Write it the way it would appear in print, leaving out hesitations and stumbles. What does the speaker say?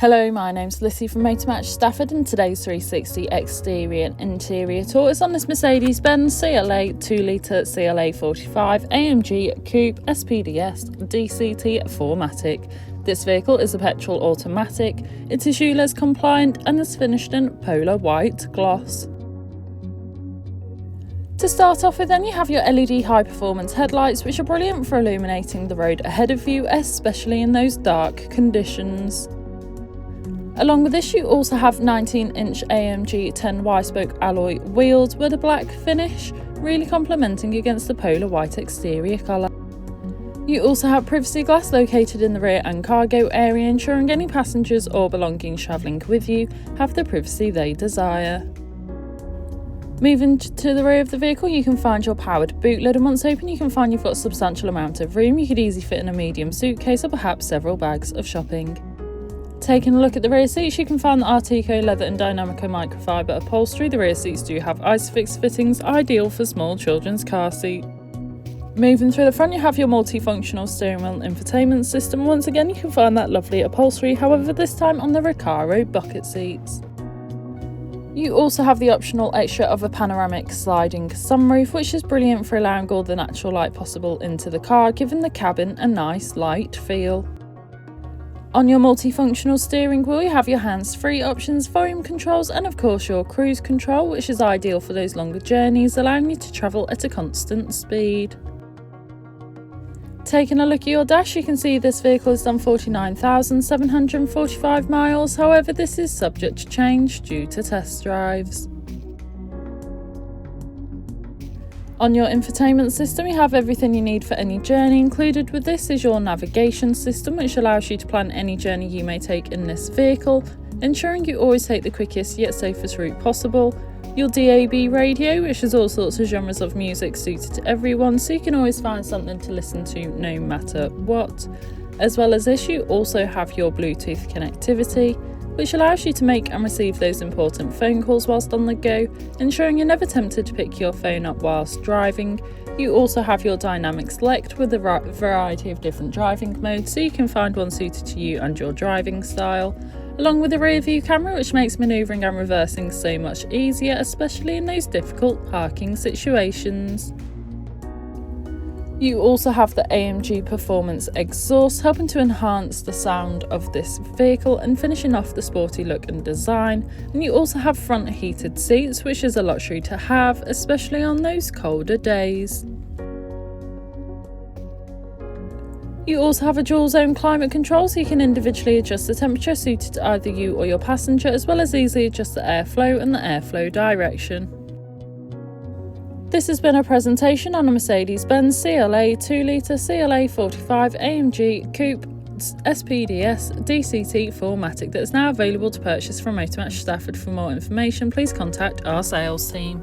Hello, my name's Lissy from Motor Match Stafford, and today's 360 exterior and interior tour is on this Mercedes-Benz CLA 2.0 CLA45 AMG Coupe SpdS DCT 4MATIC. This vehicle is a petrol automatic, it is ULEZ compliant and is finished in polar white gloss. To start off with then, you have your LED high performance headlights, which are brilliant for illuminating the road ahead of you, especially in those dark conditions. Along with this, you also have 19-inch AMG 10 Y-spoke alloy wheels with a black finish, really complementing against the polar white exterior colour. You also have privacy glass located in the rear and cargo area, ensuring any passengers or belongings travelling with you have the privacy they desire. Moving to the rear of the vehicle, you can find your powered boot lid, and once open you can find you've got a substantial amount of room. You could easily fit in a medium suitcase or perhaps several bags of shopping. Taking a look at the rear seats, you can find the Artico leather and Dynamico microfiber upholstery. The rear seats do have Isofix fittings, ideal for small children's car seat. Moving through the front, you have your multifunctional steering wheel and infotainment system. Once again, you can find that lovely upholstery, however this time on the Recaro bucket seats. You also have the optional extra of a panoramic sliding sunroof, which is brilliant for allowing all the natural light possible into the car, giving the cabin a nice light feel. On your multifunctional steering wheel, you have your hands-free options, volume controls, and of course your cruise control, which is ideal for those longer journeys, allowing you to travel at a constant speed. Taking a look at your dash, you can see this vehicle has done 49,745 miles, however this is subject to change due to test drives. On your infotainment system, you have everything you need for any journey. Included with this is your navigation system, which allows you to plan any journey you may take in this vehicle, ensuring you always take the quickest yet safest route possible. Your DAB radio, which has all sorts of genres of music suited to everyone, so you can always find something to listen to no matter what. As well as this, you also have your Bluetooth connectivity, which allows you to make and receive those important phone calls whilst on the go, ensuring you're never tempted to pick your phone up whilst driving. You also have your dynamic select with a variety of different driving modes, so you can find one suited to you and your driving style, along with a rear view camera, which makes manoeuvring and reversing so much easier, especially in those difficult parking situations. You also have the AMG Performance Exhaust, helping to enhance the sound of this vehicle and finishing off the sporty look and design. And you also have front heated seats, which is a luxury to have, especially on those colder days. You also have a dual zone climate control, so you can individually adjust the temperature suited to either you or your passenger, as well as easily adjust the airflow and the airflow direction. This has been a presentation on a Mercedes-Benz CLA 2.0 CLA45 AMG Coupe SpdS DCT 4MATIC that is now available to purchase from Motor Match Stafford. For more information, please contact our sales team.